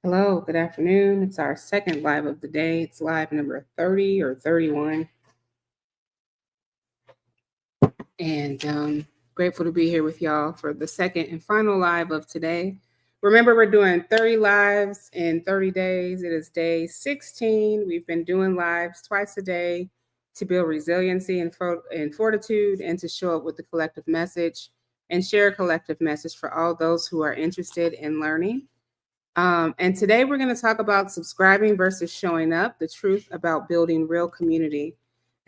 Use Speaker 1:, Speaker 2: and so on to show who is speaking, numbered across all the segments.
Speaker 1: Hello, good afternoon. It's our second live of the day. It's live number 30 or 31. And grateful to be here with y'all for the second and final live of today. Remember, we're doing 30 lives in 30 days. It is day 16. We've been doing lives twice a day to build resiliency and fortitude and to show up with the collective message and share a collective message for all those who are interested in learning. And today we're going to talk about subscribing versus showing up, the truth about building real community.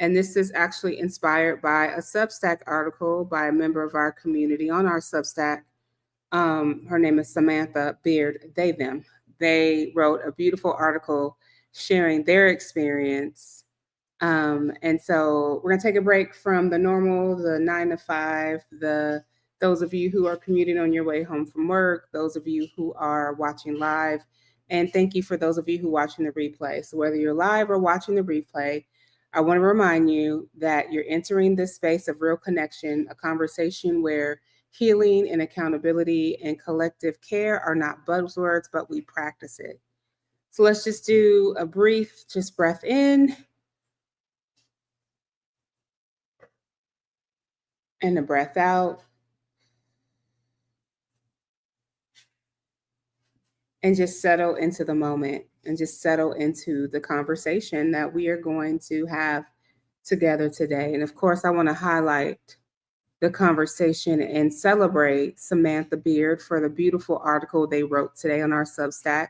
Speaker 1: And this is actually inspired by a Substack article by a member of our community on our Substack. Her name is Samantha Beard, them. They wrote a beautiful article sharing their experience. And so we're going to take a break from the normal, the 9 to 5, those of you who are commuting on your way home from work, those of you who are watching live, and thank you for those of you who are watching the replay. So whether you're live or watching the replay, I want to remind you that you're entering this space of real connection, a conversation where healing and accountability and collective care are not buzzwords, but we practice it. So let's just do a brief, just breath in and a breath out. And just settle into the moment and just settle into the conversation that we are going to have together today. And of course, I want to highlight the conversation and celebrate Samantha Beard for the beautiful article they wrote today on our Substack.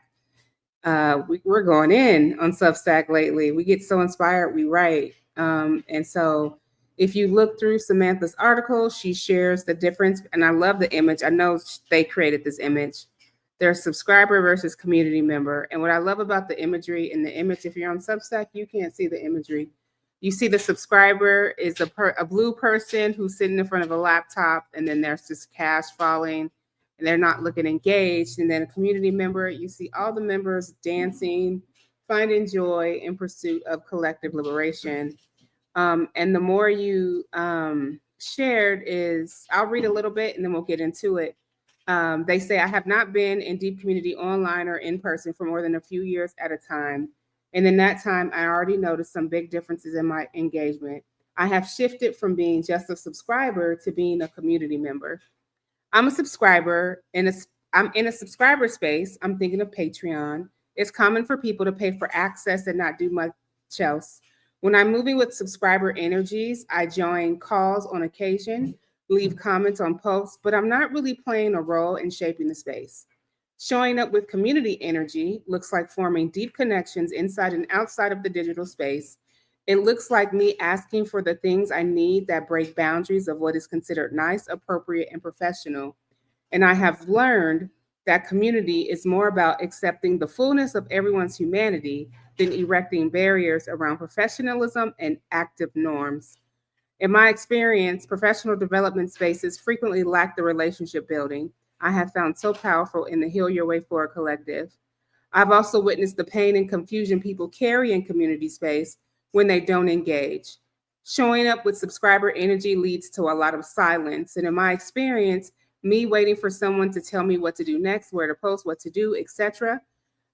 Speaker 1: We're going in on Substack lately. We get so inspired, we write. And so if you look through Samantha's article, she shares the difference. And I love the image. I know they created this image. There's subscriber versus community member. And what I love about the imagery, in the image, if you're on Substack, you can't see the imagery. You see the subscriber is a blue person who's sitting in front of a laptop, and then there's just cash falling, and they're not looking engaged. And then a community member, you see all the members dancing, finding joy in pursuit of collective liberation. And the more you shared is, I'll read a little bit and then we'll get into it. They say, I have not been in deep community online or in person for more than a few years at a time. And in that time, I already noticed some big differences in my engagement. I have shifted from being just a subscriber to being a community member. I'm a subscriber I'm in a subscriber space. I'm thinking of Patreon. It's common for people to pay for access and not do much else. When I'm moving with subscriber energies, I join calls on occasion, leave comments on posts, but I'm not really playing a role in shaping the space. Showing up with community energy looks like forming deep connections inside and outside of the digital space. It looks like me asking for the things I need that break boundaries of what is considered nice, appropriate, and professional. And I have learned that community is more about accepting the fullness of everyone's humanity than erecting barriers around professionalism and active norms. In my experience, professional development spaces frequently lack the relationship building I have found so powerful in the Heal Your Way Forward collective. I've also witnessed the pain and confusion people carry in community space when they don't engage. Showing up with subscriber energy leads to a lot of silence. And in my experience, me waiting for someone to tell me what to do next, where to post, what to do, etc.,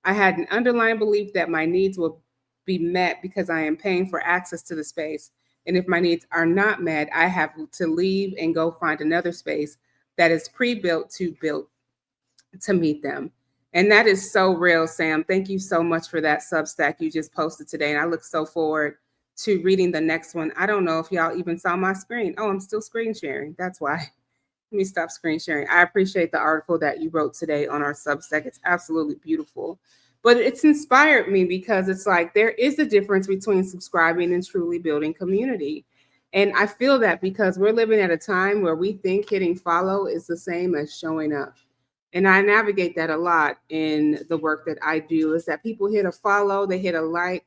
Speaker 1: I had an underlying belief that my needs will be met because I am paying for access to the space. And if my needs are not met, I have to leave and go find another space that is pre-built to meet them. And that is so real, Sam. Thank you so much for that Substack you just posted today. And I look so forward to reading the next one. I don't know if y'all even saw my screen. Oh, I'm still screen sharing. That's why. Let me stop screen sharing. I appreciate the article that you wrote today on our Substack. It's absolutely beautiful. But it's inspired me because it's like there is a difference between subscribing and truly building community. And I feel that because we're living at a time where we think hitting follow is the same as showing up. And I navigate that a lot in the work that I do, is that people hit a follow, they hit a like,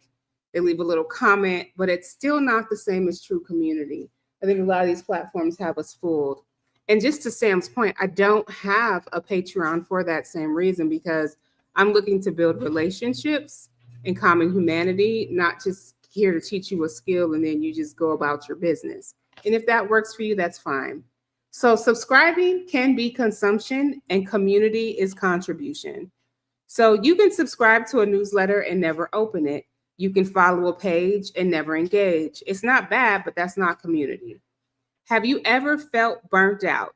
Speaker 1: they leave a little comment, but it's still not the same as true community. I think a lot of these platforms have us fooled. And just to Sam's point, I don't have a Patreon for that same reason, because I'm looking to build relationships and common humanity, not just here to teach you a skill and then you just go about your business. And if that works for you, that's fine. So subscribing can be consumption and community is contribution. So you can subscribe to a newsletter and never open it. You can follow a page and never engage. It's not bad, but that's not community. Have you ever felt burnt out?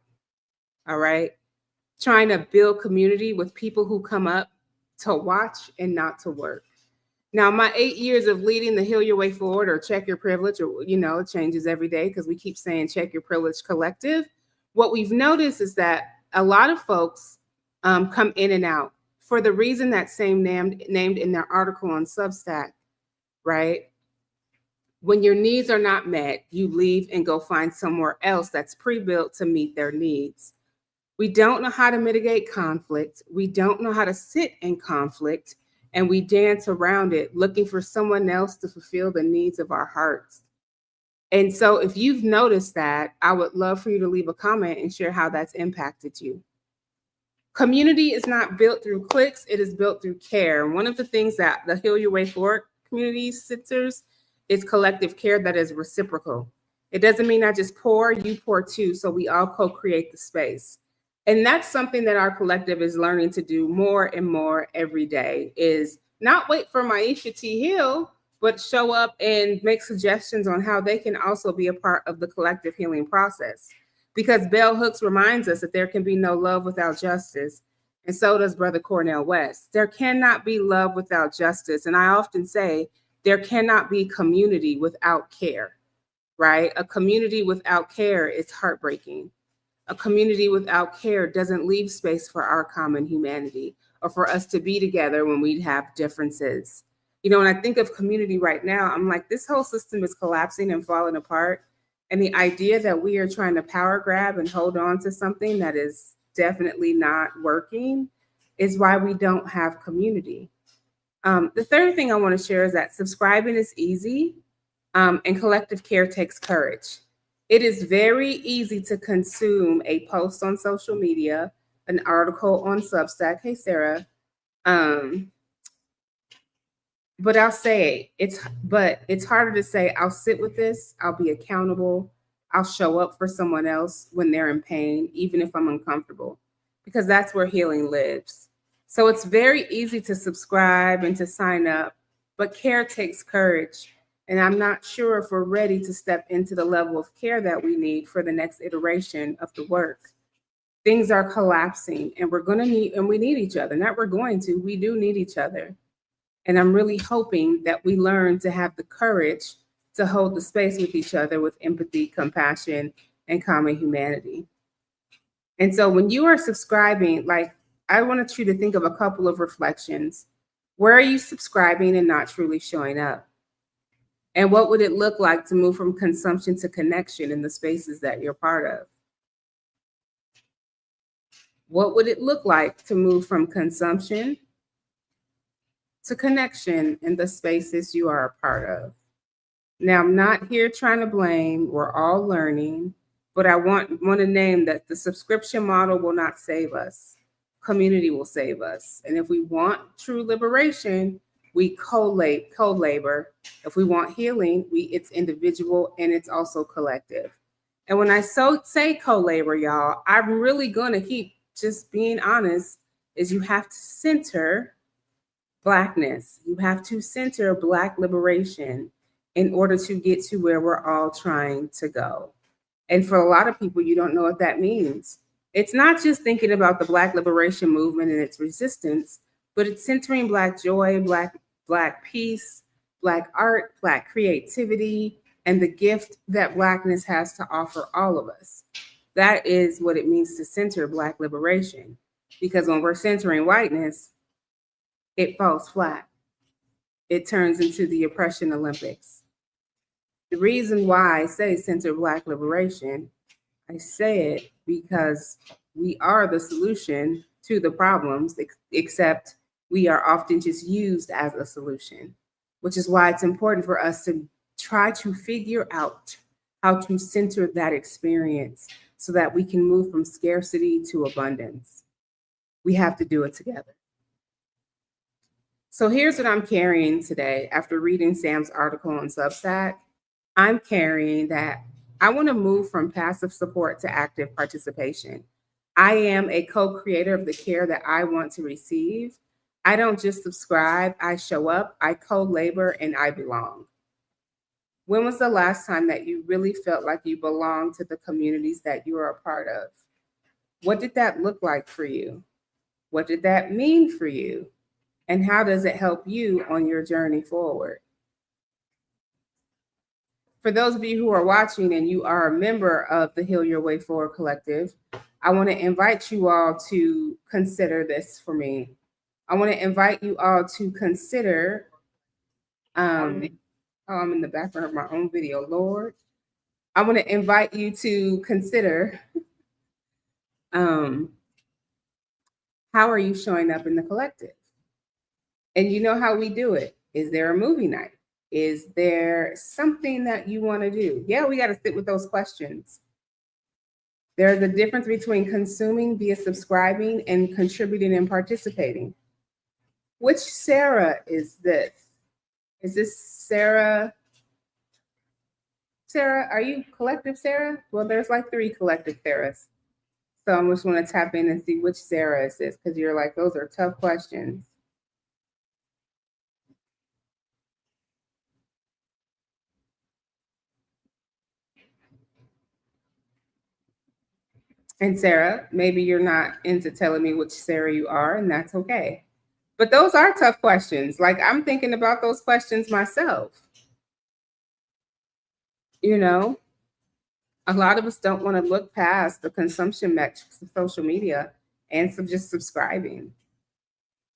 Speaker 1: All right. Trying to build community with people who come up to watch and not to work. Now, my 8 years of leading the Heal Your Way Forward or Check Your Privilege, or, it changes every day because we keep saying Check Your Privilege Collective. What we've noticed is that a lot of folks come in and out for the reason that same named in their article on Substack, right? When your needs are not met, you leave and go find somewhere else that's pre-built to meet their needs. We don't know how to mitigate conflict. We don't know how to sit in conflict, and we dance around it looking for someone else to fulfill the needs of our hearts. And so if you've noticed that, I would love for you to leave a comment and share how that's impacted you. Community is not built through clicks, it is built through care. And one of the things that the Heal Your Way Forward community centers is collective care that is reciprocal. It doesn't mean I just pour, you pour too, so we all co-create the space. And that's something that our collective is learning to do more and more every day, is not wait for Maisha T. Hill, but show up and make suggestions on how they can also be a part of the collective healing process. Because Bell Hooks reminds us that there can be no love without justice. And so does Brother Cornel West. There cannot be love without justice. And I often say there cannot be community without care, right? A community without care is heartbreaking. A community without care doesn't leave space for our common humanity or for us to be together when we have differences. When I think of community right now, I'm like, this whole system is collapsing and falling apart. And the idea that we are trying to power grab and hold on to something that is definitely not working is why we don't have community. The third thing I want to share is that subscribing is easy, and collective care takes courage. It is very easy to consume a post on social media, an article on Substack. Hey, Sarah. But I'll say it's harder to say, I'll sit with this, I'll be accountable, I'll show up for someone else when they're in pain, even if I'm uncomfortable, because that's where healing lives. So it's very easy to subscribe and to sign up, but care takes courage. And I'm not sure if we're ready to step into the level of care that we need for the next iteration of the work. Things are collapsing, and we need each other. We do need each other. And I'm really hoping that we learn to have the courage to hold the space with each other with empathy, compassion, and common humanity. And so when you are subscribing, I wanted you to think of a couple of reflections. Where are you subscribing and not truly showing up? And what would it look like to move from consumption to connection in the spaces that you're part of? What would it look like to move from consumption to connection in the spaces you are a part of? Now, I'm not here trying to blame. We're all learning, but I want to name that the subscription model will not save us. Community will save us. And if we want true liberation, we co-labor. If we want healing, it's individual and it's also collective. And when I say co-labor, y'all, I'm really going to keep just being honest, is you have to center Blackness. You have to center Black liberation in order to get to where we're all trying to go. And for a lot of people, you don't know what that means. It's not just thinking about the Black liberation movement and its resistance, but it's centering Black joy, Black peace, Black art, Black creativity, and the gift that Blackness has to offer all of us. That is what it means to center Black liberation. Because when we're centering whiteness, it falls flat. It turns into the oppression Olympics. The reason why I say center Black liberation, I say it because we are the solution to the problems, except we are often just used as a solution, which is why it's important for us to try to figure out how to center that experience so that we can move from scarcity to abundance. We have to do it together. So here's what I'm carrying today after reading Sam's article on Substack. I'm carrying that I want to move from passive support to active participation. I am a co-creator of the care that I want to receive. I don't just subscribe, I show up, I co-labor, and I belong. When was the last time that you really felt like you belonged to the communities that you are a part of? What did that look like for you? What did that mean for you? And how does it help you on your journey forward? For those of you who are watching and you are a member of the Heal Your Way Forward Collective, I want to invite you all to consider this for me. I want to invite you all to consider, oh, I'm in the background of my own video, Lord. I want to invite you to consider how are you showing up in the collective? And you know how we do it. Is there a movie night? Is there something that you want to do? Yeah, we got to sit with those questions. There's a difference between consuming via subscribing and contributing and participating. Which Sarah is this? Is this Sarah? Sarah, are you collective Sarah? Well, there's like 3 collective Sarahs. So I just want to tap in and see which Sarah is this, because you're like, those are tough questions. And Sarah, maybe you're not into telling me which Sarah you are, and that's okay. But those are tough questions. Like, I'm thinking about those questions myself. You know, a lot of us don't want to look past the consumption metrics of social media and just subscribing.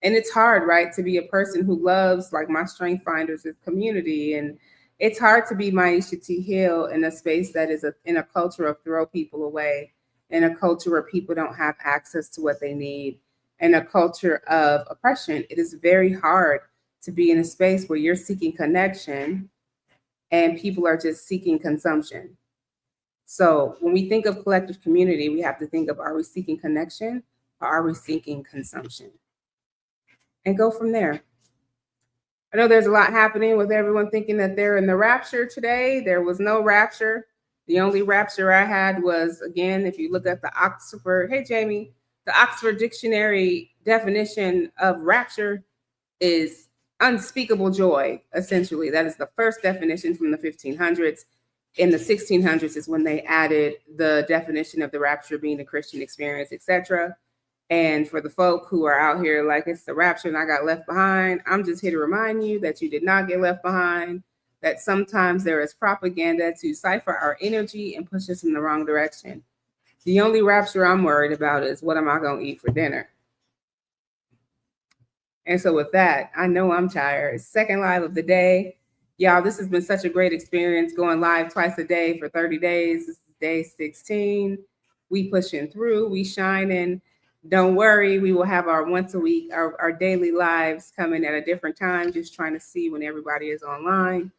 Speaker 1: And it's hard, right, to be a person who loves, like, my strength finders is community. And it's hard to be Maisha T. Hill in a space that is in a culture of throw people away, in a culture where people don't have access to what they need, in a culture of oppression. It is very hard to be in a space where you're seeking connection and people are just seeking consumption. So when we think of collective community, we have to think of, are we seeking connection or are we seeking consumption? And go from there. I know there's a lot happening with everyone thinking that they're in the rapture today. There was no rapture. The only rapture I had was, again, if you look at the Oxford, hey, Jamie, the Oxford Dictionary definition of rapture is unspeakable joy, essentially. That is the first definition from the 1500s. In the 1600s is when they added the definition of the rapture being a Christian experience, etc. And for the folk who are out here like it's the rapture and I got left behind, I'm just here to remind you that you did not get left behind, that sometimes there is propaganda to cipher our energy and push us in the wrong direction. The only rapture I'm worried about is, what am I going to eat for dinner? And so with that, I know I'm tired. Second live of the day. Y'all, this has been such a great experience, going live twice a day for 30 days. This is day 16. We pushing through, we shining. Don't worry, we will have our once a week, our daily lives coming at a different time, just trying to see when everybody is online.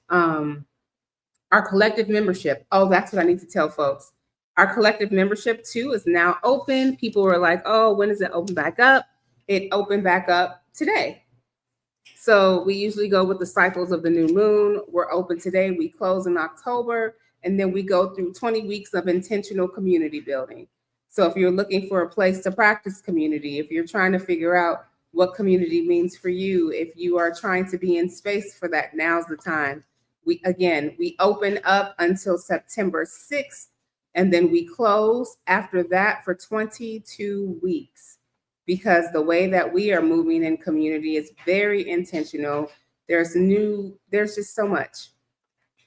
Speaker 1: Our collective membership. Oh, that's what I need to tell folks. Our collective membership too is now open. People were like, oh, when does it open back up? It opened back up today. So we usually go with the cycles of the new moon. We're open today. We close in October, and then we go through 20 weeks of intentional community building. So if you're looking for a place to practice community, if you're trying to figure out what community means for you, if you are trying to be in space for that, now's the time. We open up until September 6th, and then we close after that for 22 weeks. Because the way that we are moving in community is very intentional. There's just so much.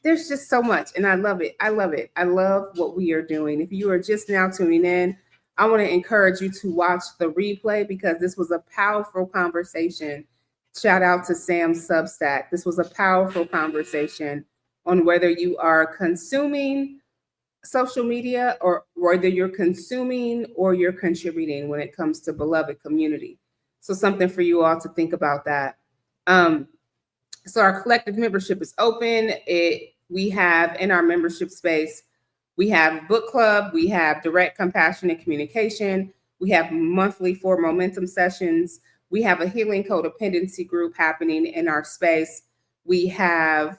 Speaker 1: There's just so much. And I love it. I love it. I love what we are doing. If you are just now tuning in, I want to encourage you to watch the replay, because this was a powerful conversation. Shout out to Sam's Substack. This was a powerful conversation on whether you are consuming social media or whether you're consuming or you're contributing when it comes to beloved community. So something for you all to think about that. So our collective membership is open. We have in our membership space, we have book club, we have direct compassionate communication, we have monthly 4 momentum sessions, we have a healing codependency group happening in our space, we have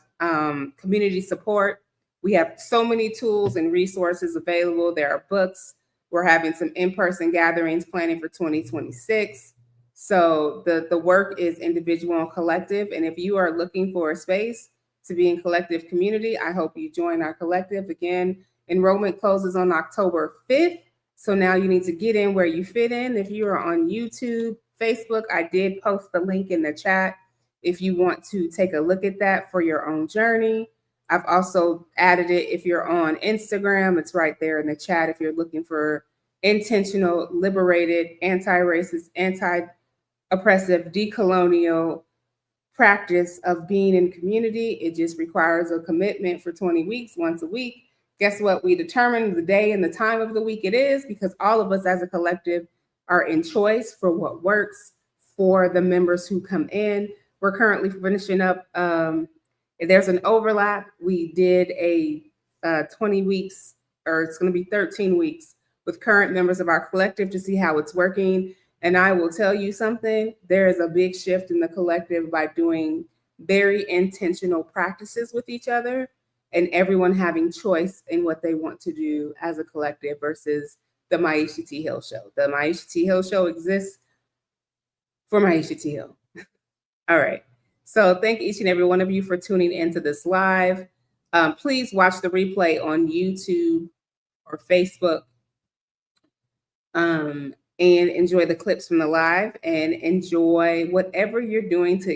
Speaker 1: community support. We have so many tools and resources available. There are books. We're having some in-person gatherings planning for 2026. So the work is individual and collective. And if you are looking for a space to be in collective community, I hope you join our collective. Again, enrollment closes on October 5th. So now you need to get in where you fit in. If you are on YouTube, Facebook, I did post the link in the chat if you want to take a look at that for your own journey. I've also added it if you're on Instagram, it's right there in the chat if you're looking for intentional, liberated, anti-racist, anti-oppressive, decolonial practice of being in community. It just requires a commitment for 20 weeks, once a week. Guess what? We determine the day and the time of the week it is, because all of us as a collective are in choice for what works for the members who come in. We're currently finishing up. There's an overlap. We did a 20 weeks, or it's going to be 13 weeks with current members of our collective to see how it's working. And I will tell you something, there is a big shift in the collective by doing very intentional practices with each other and everyone having choice in what they want to do as a collective versus the Maisha T. Hill Show. The Maisha T. Hill Show exists for Maisha T. Hill. All right. So thank each and every one of you for tuning into this live. Please watch the replay on YouTube or Facebook. And enjoy the clips from the live and enjoy whatever you're doing to